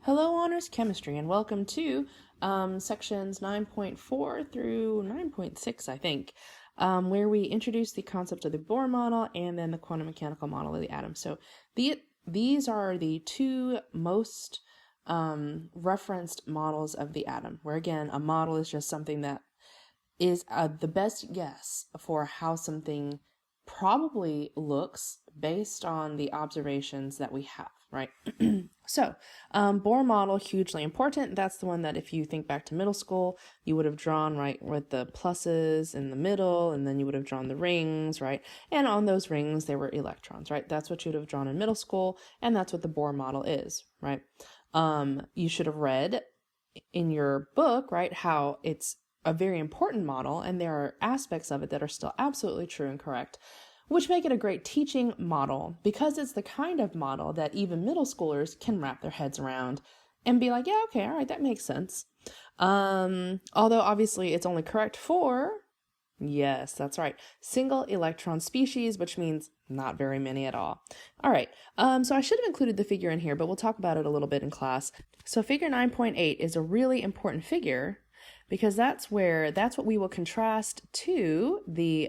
Hello, Honors Chemistry, and welcome to sections 9.4 through 9.6, I think, where we introduce the concept of the Bohr model and then the quantum mechanical model of the atom. So these are the two most referenced models of the atom, where again, a model is just something that is the best guess for how something probably looks based on the observations that we have, right? So, Bohr model, hugely important. That's the one that if you think back to middle school, you would have drawn, right, with the pluses in the middle, and then you would have drawn the rings, right? And on those rings, there were electrons, right? That's what you would have drawn in middle school, and that's what the Bohr model is, right? You should have read in your book, right, how it's a very important model, and there are aspects of it that are still absolutely true and correct, which make it a great teaching model because it's the kind of model that even middle schoolers can wrap their heads around and be like, yeah, okay, all right, that makes sense. Although obviously it's only correct for, yes, that's right, single electron species, which means not very many at all. All right, so I should have included the figure in here, but we'll talk about it a little bit in class. So figure 9.8 is a really important figure because that's what we will contrast to the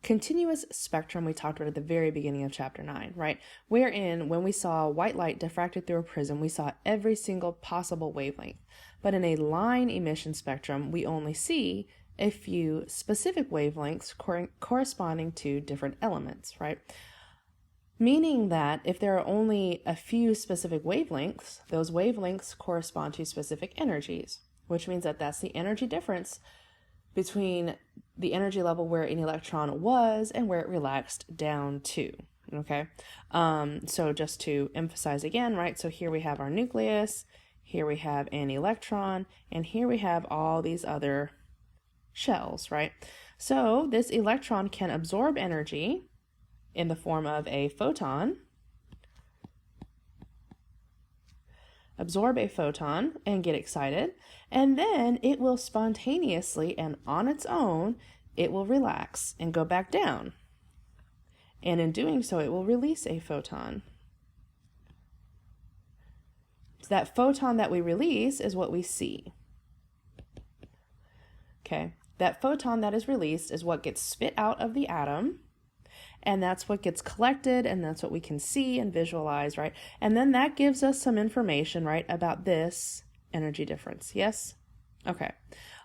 continuous spectrum we talked about at the very beginning of chapter 9, right? Wherein when we saw white light diffracted through a prism, we saw every single possible wavelength. But in a line emission spectrum, we only see a few specific wavelengths corresponding to different elements, right? Meaning that if there are only a few specific wavelengths, those wavelengths correspond to specific energies, which means that that's the energy difference between the energy level where an electron was and where it relaxed down to, okay? So just to emphasize again, right? So here we have our nucleus, here we have an electron, and here we have all these other shells, right? So this electron can absorb energy in the form of a photon, and get excited, and then it will spontaneously and on its own, it will relax and go back down. And in doing so, it will release a photon. So that photon that we release is what we see. Okay, that photon that is released is what gets spit out of the atom, and that's what gets collected, and that's what we can see and visualize, right? And then that gives us some information, right, about this energy difference, yes? Okay,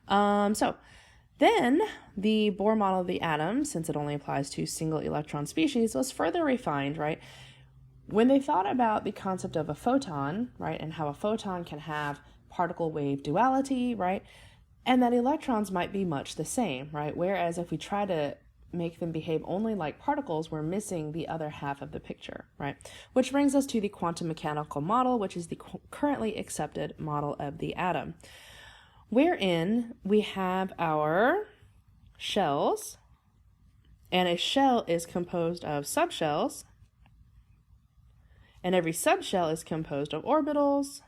so then the Bohr model of the atom, since it only applies to single electron species, was further refined, right? When they thought about the concept of a photon, right, and how a photon can have particle wave duality, right, and that electrons might be much the same, right? Whereas if we try to make them behave only like particles, we're missing the other half of the picture, right? Which brings us to the quantum mechanical model, which is the currently accepted model of the atom, wherein we have our shells, and a shell is composed of subshells, and every subshell is composed of orbitals,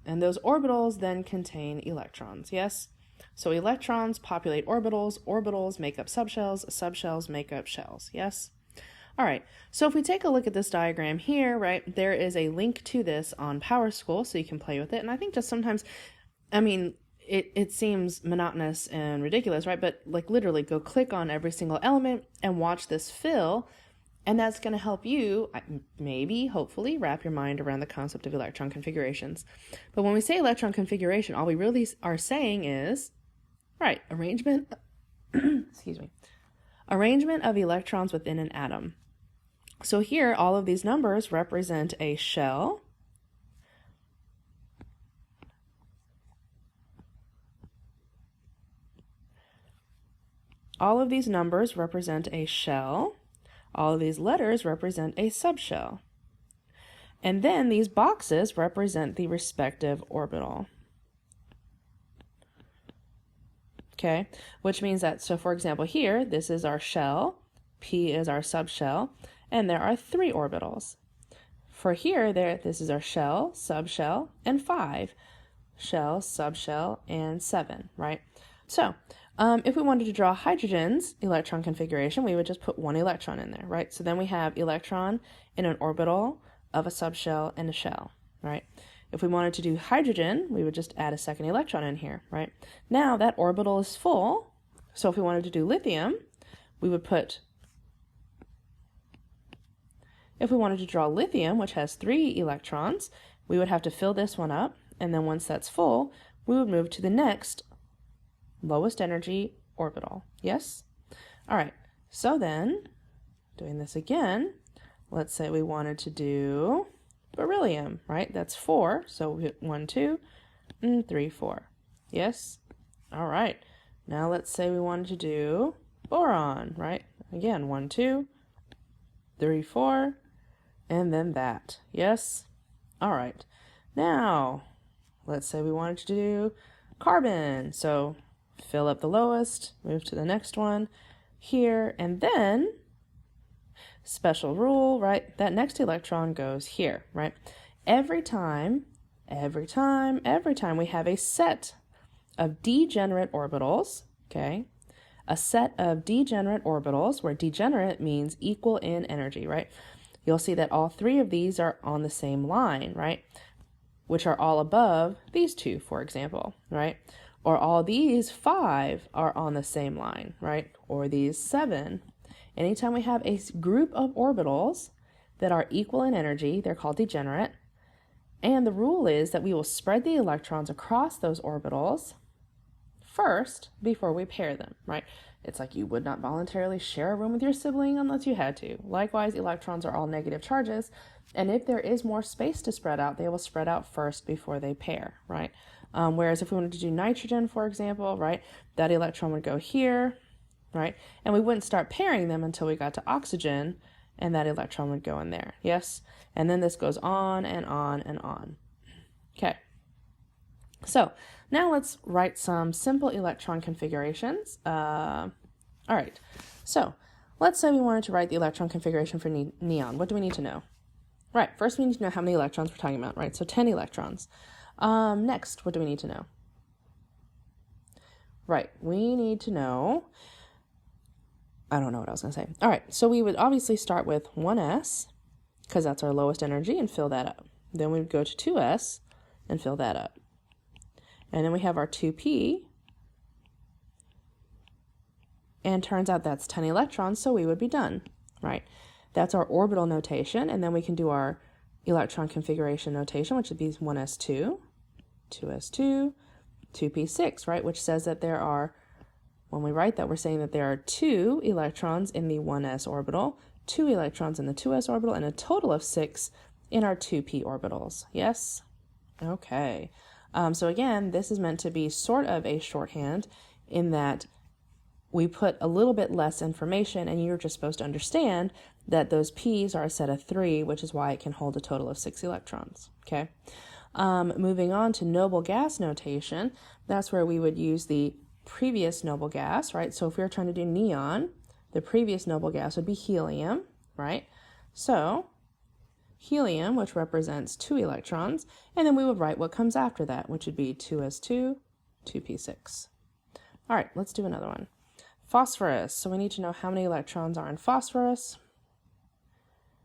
and those orbitals then contain electrons, yes? So electrons populate orbitals, orbitals make up subshells, subshells make up shells, yes? All right, so if we take a look at this diagram here, right, there is a link to this on PowerSchool, so you can play with it. And I think just sometimes, I mean, it seems monotonous and ridiculous, right? But like literally go click on every single element and watch this fill, and that's going to help you, maybe, hopefully, wrap your mind around the concept of electron configurations. But when we say electron configuration, all we really are saying is, right, arrangement, excuse me, arrangement of electrons within an atom. So here, all of these numbers represent a shell. All of these numbers represent a shell. All of these letters represent a subshell. And then these boxes represent the respective orbital. Okay, which means that, so for example here, this is our shell, P is our subshell, and there are 3 orbitals. For here, this is our shell, subshell, and 5. Shell, subshell, and 7, right? So, if we wanted to draw hydrogen's electron configuration, we would just put 1 electron in there, right? So then we have electron in an orbital of a subshell and a shell, right? If we wanted to do hydrogen, we would just add a second electron in here, right? Now that orbital is full, so if we wanted to do lithium, we would put, if we wanted to draw lithium, which has 3 electrons, we would have to fill this one up, and then once that's full, we would move to the next lowest energy orbital. Yes? All right, so then, doing this again, let's say we wanted to do beryllium, right? That's 4, so we hit 1, 2, and 3, 4. Yes? All right, now let's say we wanted to do boron, right? Again, 1, 2, 3, 4, and then that. Yes? All right, now let's say we wanted to do carbon, so fill up the lowest, move to the next one here, and then special rule, right? That next electron goes here, right? Every time we have a set of degenerate orbitals, okay? A set of degenerate orbitals, where degenerate means equal in energy, right? You'll see that all 3 of these are on the same line, right? Which are all above these 2, for example, right? Or all these 5 are on the same line, right? Or these 7. Anytime we have a group of orbitals that are equal in energy, they're called degenerate. And the rule is that we will spread the electrons across those orbitals first before we pair them, right? It's like you would not voluntarily share a room with your sibling unless you had to. Likewise, electrons are all negative charges, and if there is more space to spread out, they will spread out first before they pair, right? Whereas if we wanted to do nitrogen, for example, right, that electron would go here, right? And we wouldn't start pairing them until we got to oxygen, and that electron would go in there, yes? And then this goes on and on and on. Okay. So now let's write some simple electron configurations. All right. So let's say we wanted to write the electron configuration for neon. What do we need to know? Right. First, we need to know how many electrons we're talking about, right? So 10 electrons. Next, what do we need to know? Right. We need to know, I don't know what I was going to say. All right. So we would obviously start with 1s, because that's our lowest energy, and fill that up. Then we would go to 2s and fill that up. And then we have our 2p, and turns out that's 10 electrons, so we would be done, right? That's our orbital notation, and then we can do our electron configuration notation, which would be 1s2, 2s2, 2p6, right? Which says that there are, when we write that, we're saying that there are 2 electrons in the 1s orbital, 2 electrons in the 2s orbital, and a total of 6 in our 2p orbitals. Yes? Okay. So again, this is meant to be sort of a shorthand in that we put a little bit less information, and you're just supposed to understand that those p's are a set of 3, which is why it can hold a total of 6 electrons. Okay. Moving on to noble gas notation, that's where we would use the previous noble gas, right? So if we were trying to do neon, the previous noble gas would be helium, right? So helium, which represents 2 electrons, and then we would write what comes after that, which would be 2s2, 2p6. All right, let's do another one. Phosphorus. So we need to know how many electrons are in phosphorus.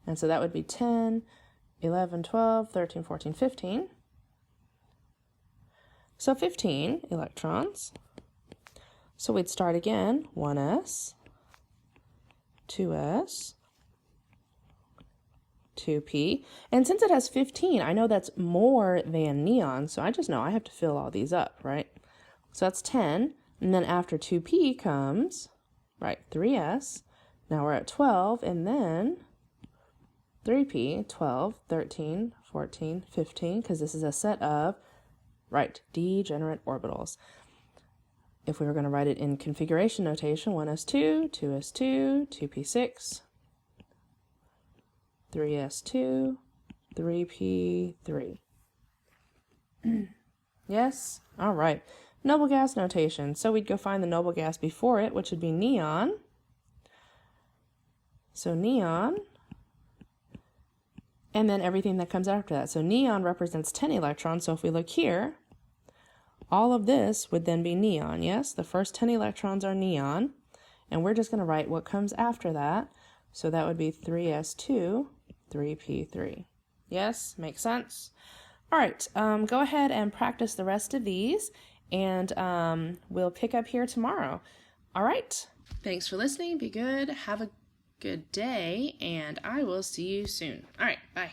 And so that would be 10, 11, 12, 13, 14, 15. So 15 electrons. So we'd start again, 1s, 2s, 2p, and since it has 15, I know that's more than neon, so I just know I have to fill all these up, right? So that's 10, and then after 2p comes, right, 3s, now we're at 12, and then 3p, 12, 13, 14, 15, because this is a set of, right, degenerate orbitals. If we were going to write it in configuration notation, 1s2, 2s2, 2p6, 3s2, 3p3. Yes? All right. Noble gas notation. So we'd go find the noble gas before it, which would be neon. So neon, and then everything that comes after that. So neon represents 10 electrons. So if we look here, all of this would then be neon. Yes? The first 10 electrons are neon. And we're just going to write what comes after that. So that would be 3s2, 3p3. Yes, makes sense. All right, go ahead and practice the rest of these, and we'll pick up here tomorrow. All right, thanks for listening. Be good. Have a good day, and I will see you soon. All right, bye.